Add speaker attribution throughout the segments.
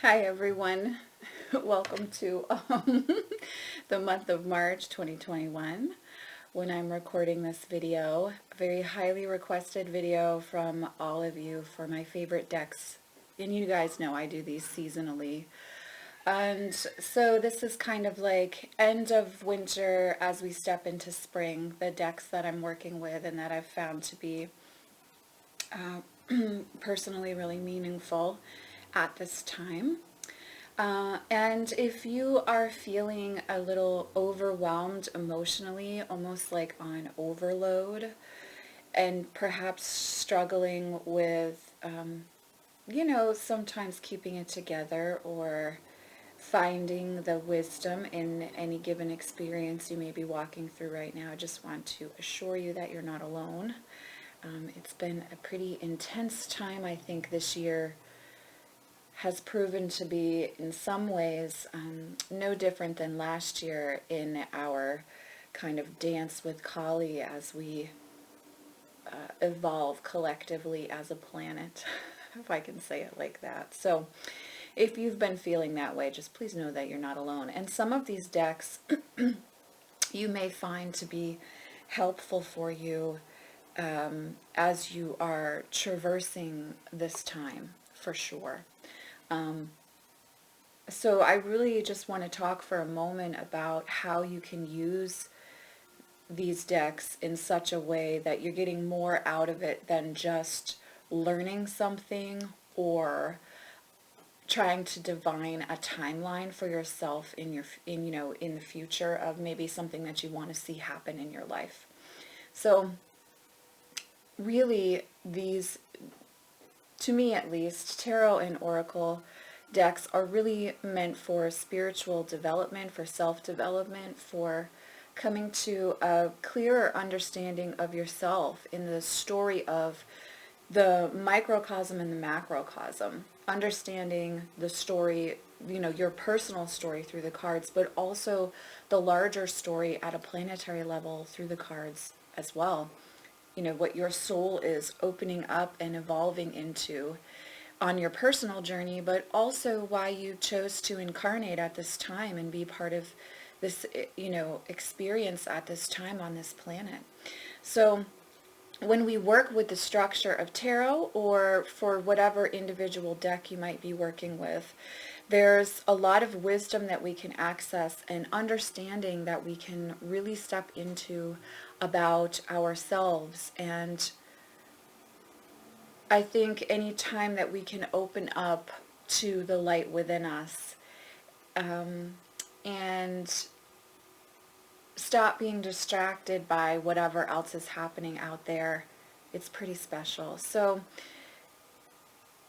Speaker 1: Hi everyone, welcome to the month of March 2021 when I'm recording this video. A very highly requested video from all of you for my favorite decks. And you guys know I do these seasonally. And so this is kind of like end of winter as we step into spring, the decks that I'm working with and that I've found to be personally really meaningful at this time. And if you are feeling a little overwhelmed emotionally, almost like on overload, and perhaps struggling with, sometimes keeping it together or finding the wisdom in any given experience you may be walking through right now, I just want to assure you that you're not alone. It's been a pretty intense time, I think, this year has proven to be in some ways no different than last year in our kind of dance with Kali as we evolve collectively as a planet, if I can say it like that. So if you've been feeling that way, just please know that you're not alone. And some of these decks you may find to be helpful for you as you are traversing this time, for sure. So I really just want to talk for a moment about how you can use these decks in such a way that you're getting more out of it than just learning something or trying to divine a timeline for yourself in the future of maybe something that you want to see happen in your life. So really these, to me at least, tarot and oracle decks are really meant for spiritual development, for self-development, for coming to a clearer understanding of yourself in the story of the microcosm and the macrocosm, understanding the story, your personal story through the cards, but also the larger story at a planetary level through the cards as well. What your soul is opening up and evolving into on your personal journey, but also why you chose to incarnate at this time and be part of this, experience at this time on this planet. So when we work with the structure of tarot, or for whatever individual deck you might be working with, there's a lot of wisdom that we can access and understanding that we can really step into about ourselves. And I think any time that we can open up to the light within us and stop being distracted by whatever else is happening out there, it's pretty special. So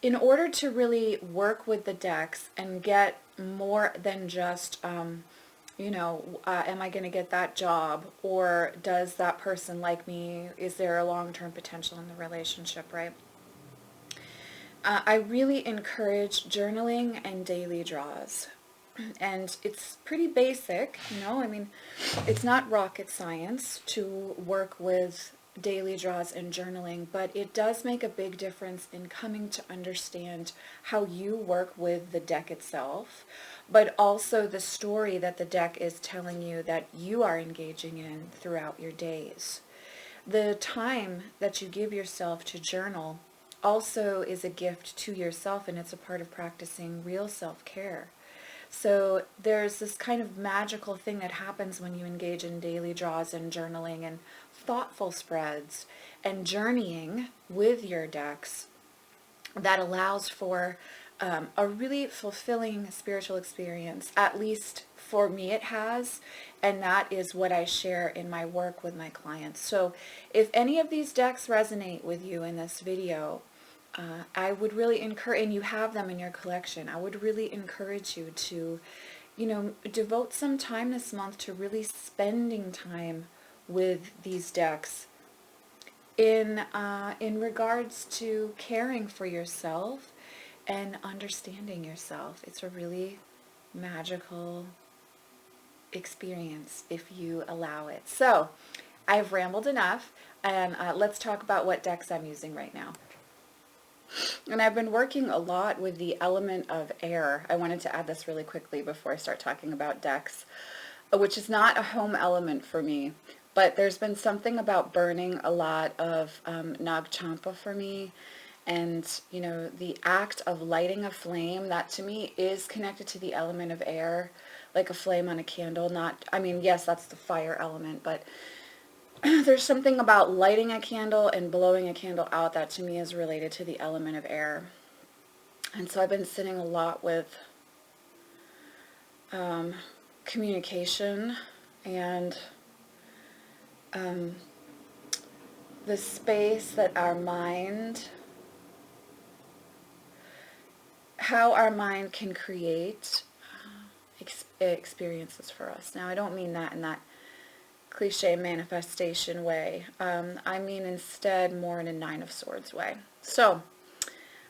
Speaker 1: in order to really work with the decks and get more than just, am I going to get that job? Or does that person like me? Is there a long-term potential in the relationship, right? I really encourage journaling and daily draws. And it's pretty basic, it's not rocket science to work with daily draws and journaling, but it does make a big difference in coming to understand how you work with the deck itself, but also the story that the deck is telling you that you are engaging in throughout your days. The time that you give yourself to journal also is a gift to yourself, and it's a part of practicing real self-care. So there's this kind of magical thing that happens when you engage in daily draws and journaling and thoughtful spreads and journeying with your decks that allows for a really fulfilling spiritual experience. At least for me it has, and that is what I share in my work with my clients. So if any of these decks resonate with you in this video, I would really encourage, and you have them in your collection, I would really encourage you to, devote some time this month to really spending time with these decks in regards to caring for yourself and understanding yourself. It's a really magical experience if you allow it. So I've rambled enough, and let's talk about what decks I'm using right now. And I've been working a lot with the element of air. I wanted to add this really quickly before I start talking about decks, which is not a home element for me. But there's been something about burning a lot of Nag Champa for me. And, you know, the act of lighting a flame, that to me is connected to the element of air, like a flame on a candle. Not, I mean, yes, that's the fire element, but there's something about lighting a candle and blowing a candle out that to me is related to the element of air. And so I've been sitting a lot with communication and the space that our mind, how our mind can create experiences for us. Now, I don't mean that in that cliche manifestation way. I mean instead more in a Nine of Swords way. So,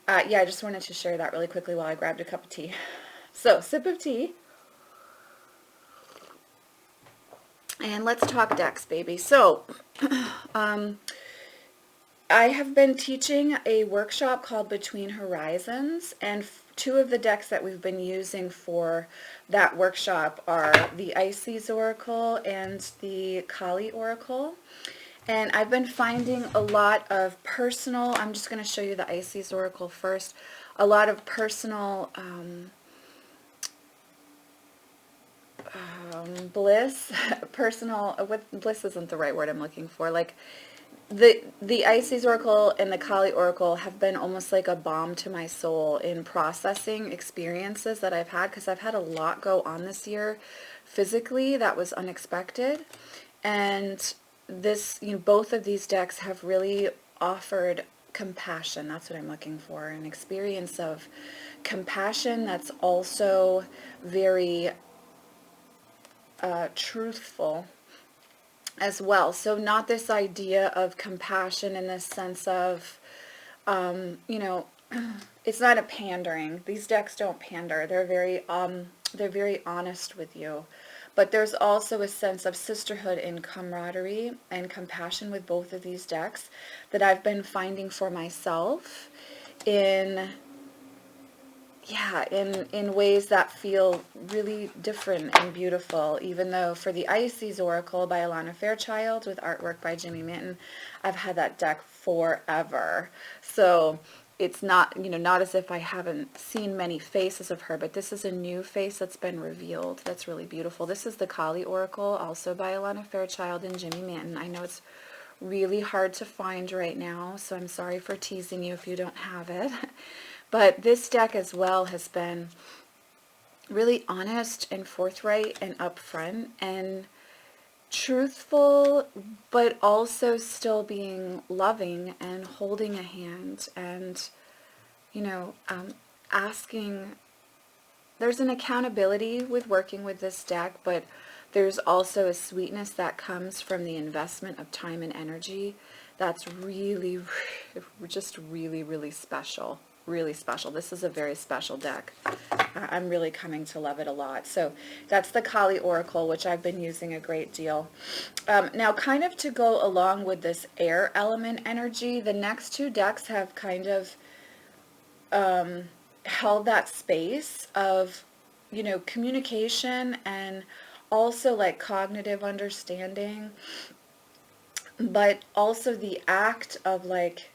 Speaker 1: yeah, I just wanted to share that really quickly while I grabbed a cup of tea. So, sip of tea. And let's talk decks, baby. So, I have been teaching a workshop called Between Horizons, and two of the decks that we've been using for that workshop are the Isis Oracle and the Kali Oracle. And I've been finding a lot of personal, I'm just going to show you the Isis Oracle first, a lot of personal bliss, bliss isn't the right word I'm looking for, like the Isis Oracle and the Kali Oracle have been almost like a balm to my soul in processing experiences that I've had, because I've had a lot go on this year physically that was unexpected. And this, you know, both of these decks have really offered compassion. That's what I'm looking for, an experience of compassion that's also very truthful as well. So not this idea of compassion in the sense of, you know, it's not a pandering. These decks don't pander. They're very honest with you. But there's also a sense of sisterhood and camaraderie and compassion with both of these decks that I've been finding for myself in ways that feel really different and beautiful, even though for the Isis Oracle by Alana Fairchild with artwork by Jimmy Minton, I've had that deck forever. So it's not, you know, not as if I haven't seen many faces of her, but this is a new face that's been revealed. That's really beautiful. This is the Kali Oracle, also by Alana Fairchild and Jimmy Minton. I know it's really hard to find right now, so I'm sorry for teasing you if you don't have it. But this deck as well has been really honest and forthright and upfront and truthful, but also still being loving and holding a hand and, you know, asking. There's an accountability with working with this deck, but there's also a sweetness that comes from the investment of time and energy that's really, just really, really special. Really special. This is a very special deck. I'm really coming to love it a lot. So that's the Kali Oracle, which I've been using a great deal. Now, kind of to go along with this air element energy, the next two decks have kind of held that space of, you know, communication and also like cognitive understanding, but also the act of like,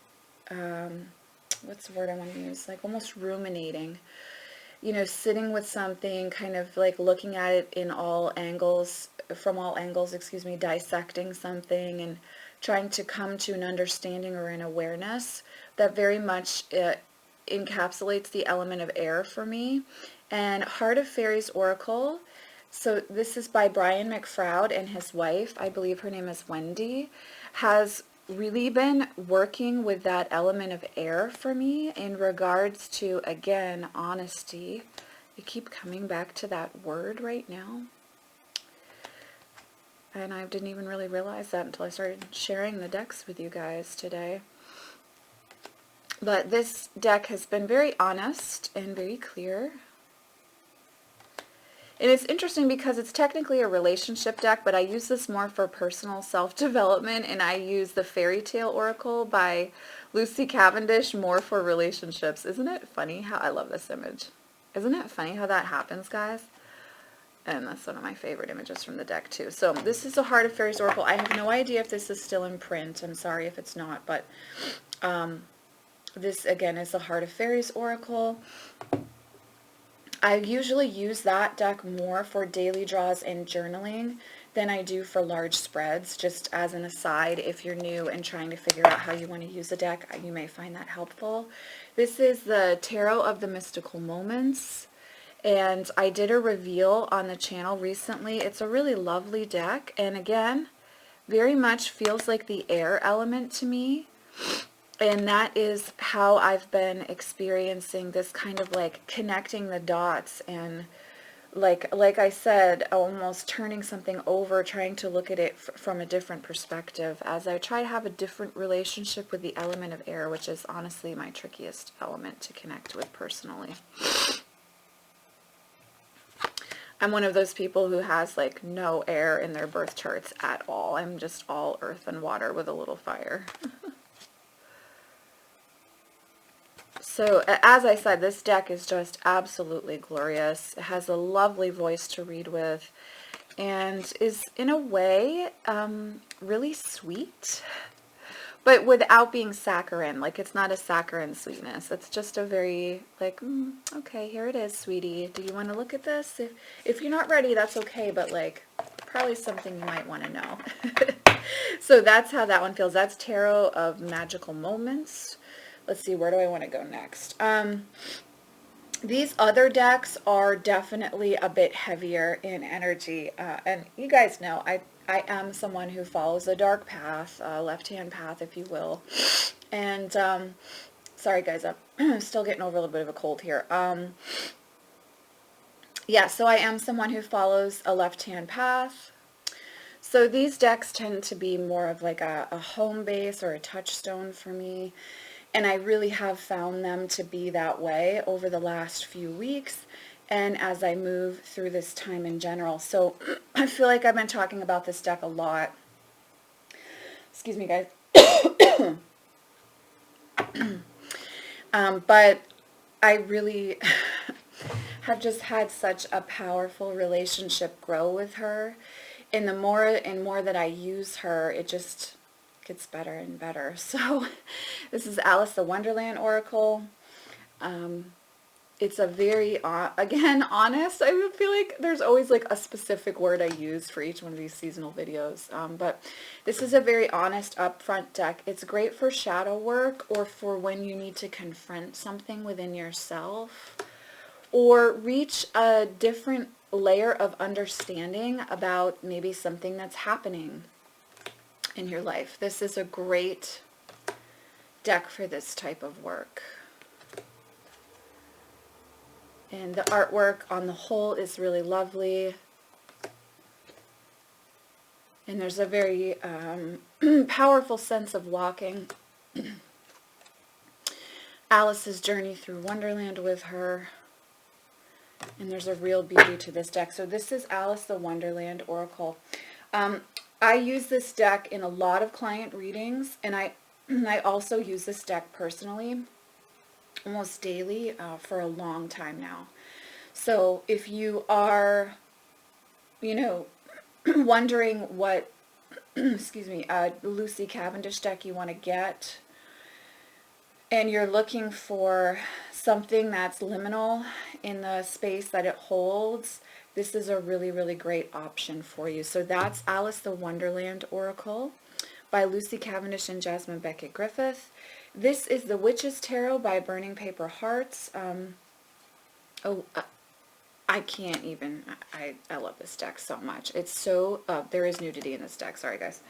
Speaker 1: what's the word I want to use? Like almost ruminating, you know, sitting with something, kind of like looking at it in all angles, from all angles, excuse me, dissecting something and trying to come to an understanding or an awareness that very much encapsulates the element of air for me. And Heart of Fairies Oracle. So this is by Brian McFroud, and his wife, I believe her name is Wendy, has really been working with that element of air for me in regards to, again, honesty. I keep coming back to that word right now. And I didn't even really realize that until I started sharing the decks with you guys today. But this deck has been very honest and very clear. And it's interesting because it's technically a relationship deck, but I use this more for personal self-development, and I use the Fairy Tale Oracle by Lucy Cavendish more for relationships. Isn't it funny how I love this image? Isn't it funny how that happens, guys? And that's one of my favorite images from the deck, too. So this is a Heart of Fairies Oracle. I have no idea if this is still in print. I'm sorry if it's not, but this, again, is the Heart of Fairies Oracle. I usually use that deck more for daily draws and journaling than I do for large spreads. Just as an aside, if you're new and trying to figure out how you want to use a deck, you may find that helpful. This is the Tarot of the Mystical Moments, and I did a reveal on the channel recently. It's a really lovely deck, and again, very much feels like the air element to me. And that is how I've been experiencing this kind of like connecting the dots and like I said, almost turning something over, trying to look at it from a different perspective as I try to have a different relationship with the element of air, which is honestly my trickiest element to connect with personally. I'm one of those people who has like no air in their birth charts at all. I'm just all earth and water with a little fire. So, as I said, this deck is just absolutely glorious. It has a lovely voice to read with and is, in a way, really sweet, but without being saccharine. Like, it's not a saccharine sweetness. It's just a very, like, okay, here it is, sweetie. Do you want to look at this? If you're not ready, that's okay, but, like, probably something you might want to know. So that's how that one feels. That's Tarot of Magical Moments. Let's see, where do I want to go next? These other decks are definitely a bit heavier in energy. And you guys know, I am someone who follows a dark path, a left-hand path, if you will. And, sorry guys, I'm still getting over a little bit of a cold here. Yeah, so I am someone who follows a left-hand path. So these decks tend to be more of like a home base or a touchstone for me. And I really have found them to be that way over the last few weeks and as I move through this time in general. So I feel like I've been talking about this deck a lot. Excuse me, guys. But I really have just had such a powerful relationship grow with her. And the more and more that I use her, it just gets better and better. So this is Alice the Wonderland Oracle. It's a very, again, honest. I feel like there's always like a specific word I use for each one of these seasonal videos. But this is a very honest, upfront deck. It's great for shadow work or for when you need to confront something within yourself or reach a different layer of understanding about maybe something that's happening in your life. This is a great deck for this type of work. And the artwork on the whole is really lovely. And there's a very powerful sense of walking Alice's journey through Wonderland with her. And there's a real beauty to this deck. So this is Alice the Wonderland Oracle. I use this deck in a lot of client readings, and I also use this deck personally almost daily for a long time now. So if you are, you know, wondering what, excuse me, Lucy Cavendish deck you want to get, and you're looking for something that's liminal in the space that it holds, this is a really, really great option for you. So that's Alice the Wonderland Oracle by Lucy Cavendish and Jasmine Beckett Griffith. This is the Witch's Tarot by Burning Paper Hearts. I can't even, I love this deck so much. It's so, there is nudity in this deck, sorry guys.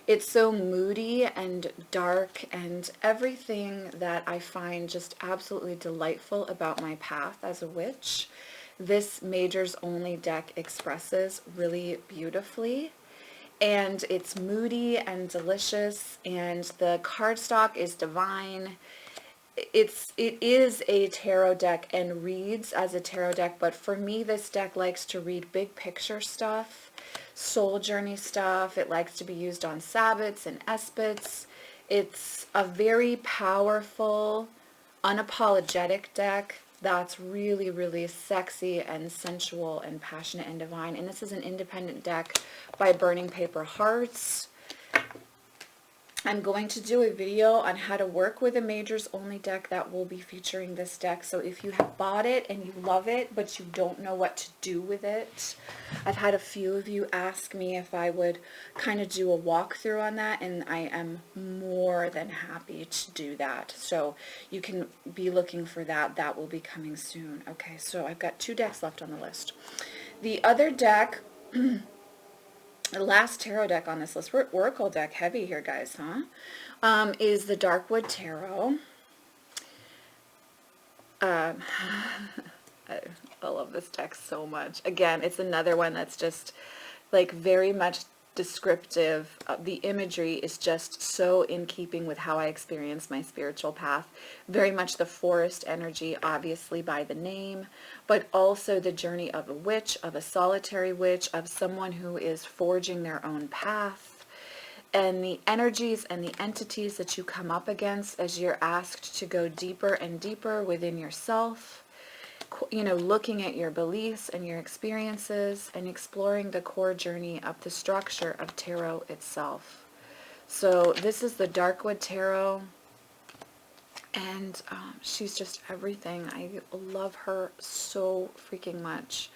Speaker 1: It's so moody and dark and everything that I find just absolutely delightful about my path as a witch. This Majors Only deck expresses really beautifully. And it's moody and delicious, and the cardstock is divine. it is a tarot deck and reads as a tarot deck, but for me, this deck likes to read big picture stuff, soul journey stuff. It likes to be used on Sabbats and Esbats. It's a very powerful, unapologetic deck that's really, really sexy and sensual and passionate and divine. And this is an independent deck by Burning Paper Hearts. I'm going to do a video on how to work with a majors only deck that will be featuring this deck. So if you have bought it and you love it, but you don't know what to do with it, I've had a few of you ask me if I would kind of do a walkthrough on that, and I am more than happy to do that. So you can be looking for that. That will be coming soon. Okay, so I've got 2 decks left on the list. The other deck, the last tarot deck on this list, we're Oracle deck heavy here, guys, huh? Is the Darkwood Tarot. I love this deck so much. Again, it's another one that's just like very much descriptive. The imagery is just so in keeping with how I experience my spiritual path. Very much the forest energy, obviously by the name, but also the journey of a witch, of a solitary witch, of someone who is forging their own path, and the energies and the entities that you come up against as you're asked to go deeper and deeper within yourself. You know, looking at your beliefs and your experiences and exploring the core journey of the structure of tarot itself. So this is the Darkwood Tarot, and she's just everything. I love her so freaking much.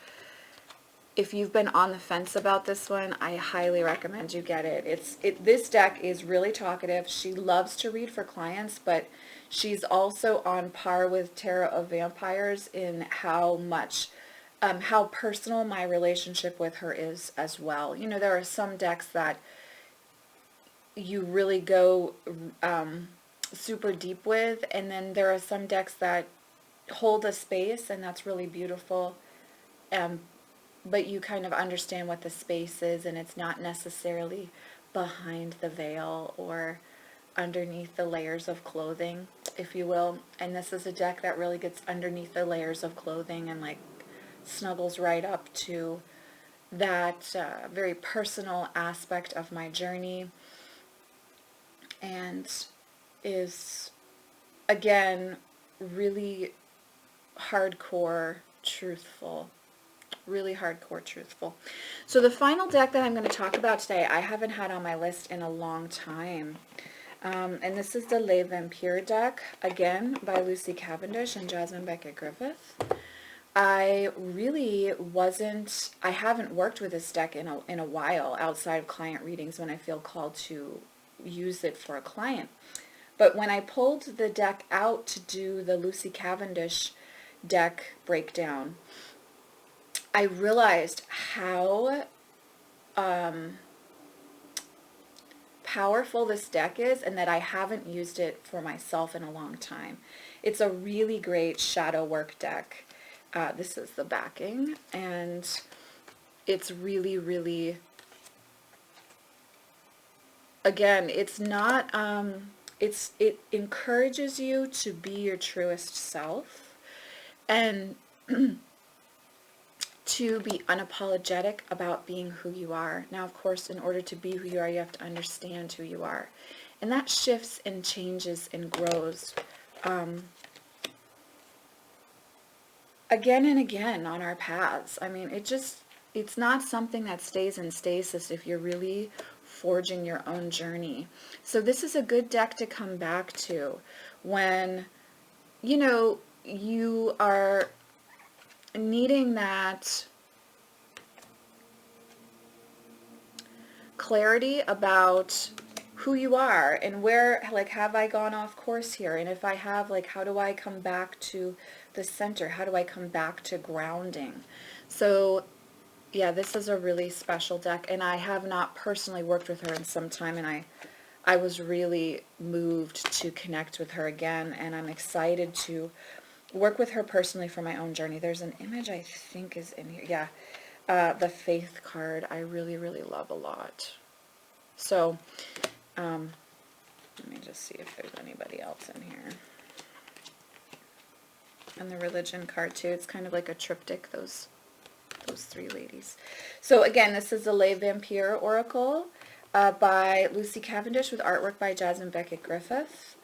Speaker 1: If you've been on the fence about this one, I highly recommend you get it. This deck is really talkative. She loves to read for clients, but she's also on par with Tarot of Vampires in how much, how personal my relationship with her is as well. You know, there are some decks that you really go super deep with, and then there are some decks that hold a space, and that's really beautiful. But you kind of understand what the space is, and it's not necessarily behind the veil or underneath the layers of clothing, if you will. And this is a deck that really gets underneath the layers of clothing and like snuggles right up to that very personal aspect of my journey, and is, again, really hardcore truthful. Really hardcore truthful. So the final deck that I'm going to talk about today, I haven't had on my list in a long time. And this is the Les Vampires deck, again, by Lucy Cavendish and Jasmine Beckett Griffith. I haven't worked with this deck in a while outside of client readings when I feel called to use it for a client. But when I pulled the deck out to do the Lucy Cavendish deck breakdown, I realized how powerful this deck is, and that I haven't used it for myself in a long time. It's a really great shadow work deck. This is the backing, and it's really, really, again, it's not, it encourages you to be your truest self, and to be unapologetic about being who you are. Now, of course, in order to be who you are, you have to understand who you are. And that shifts and changes and grows again and again on our paths. I mean, it's not something that stays in stasis if you're really forging your own journey. So this is a good deck to come back to when, you know, you are needing that clarity about who you are and where, like, have I gone off course here? And if I have, like, how do I come back to the center? How do I come back to grounding? So yeah, this is a really special deck, and I have not personally worked with her in some time, and I was really moved to connect with her again, and I'm excited to work with her personally for my own journey. There's an image I think is in here. Yeah, the Faith card I really, really love a lot. So, let me just see if there's anybody else in here. And the religion card too. It's kind of like a triptych, those three ladies. So again, this is the Les Vampire Oracle by Lucy Cavendish with artwork by Jasmine Beckett Griffith.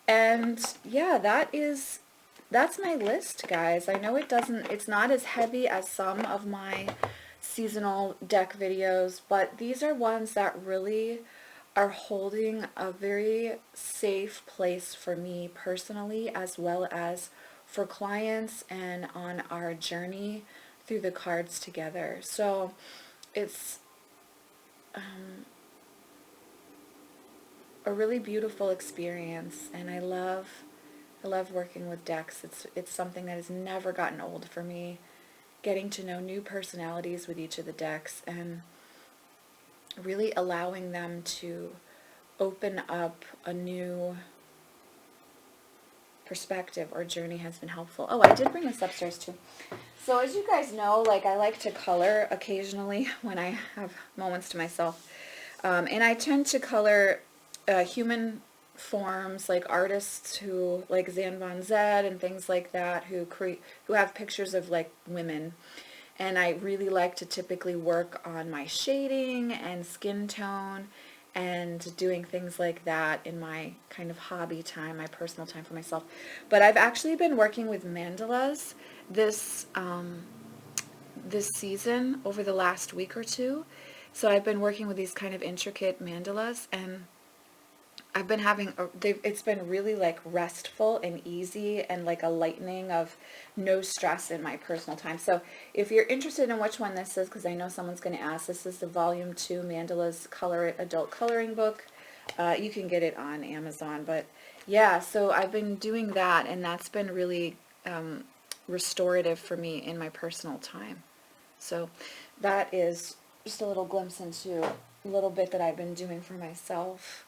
Speaker 1: And yeah, that's my list, guys. I know it's not as heavy as some of my seasonal deck videos, but these are ones that really are holding a very safe place for me personally, as well as for clients and on our journey through the cards together. So it's a really beautiful experience, and I love working with decks. It's something that has never gotten old for me, getting to know new personalities with each of the decks and really allowing them to open up a new perspective or journey has been helpful. Oh, I did bring this upstairs too. So as you guys know, like, I like to color occasionally when I have moments to myself. And I tend to color human forms, like artists who, like Zan Van Zed and things like that, who have pictures of like women. And I really like to typically work on my shading and skin tone and doing things like that in my kind of hobby time, my personal time for myself. But I've actually been working with mandalas this season over the last week or two. So I've been working with these kind of intricate mandalas, and I've been it's been really like restful and easy and like a lightening of no stress in my personal time. So if you're interested in which one this is, because I know someone's going to ask, this is the Volume 2 Mandalas Adult Coloring Book. You can get it on Amazon. But yeah, so I've been doing that, and that's been really restorative for me in my personal time. So that is just a little glimpse into a little bit that I've been doing for myself.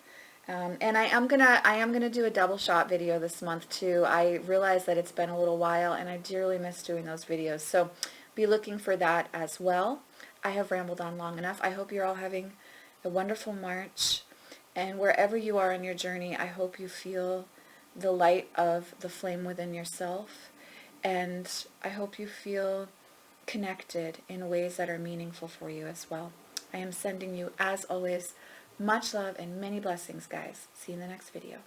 Speaker 1: And I am gonna do a double shot video this month too. I realize that it's been a little while, and I dearly miss doing those videos. So be looking for that as well. I have rambled on long enough. I hope you're all having a wonderful March, and wherever you are on your journey, I hope you feel the light of the flame within yourself, and I hope you feel connected in ways that are meaningful for you as well. I am sending you, as always, much love and many blessings, guys. See you in the next video.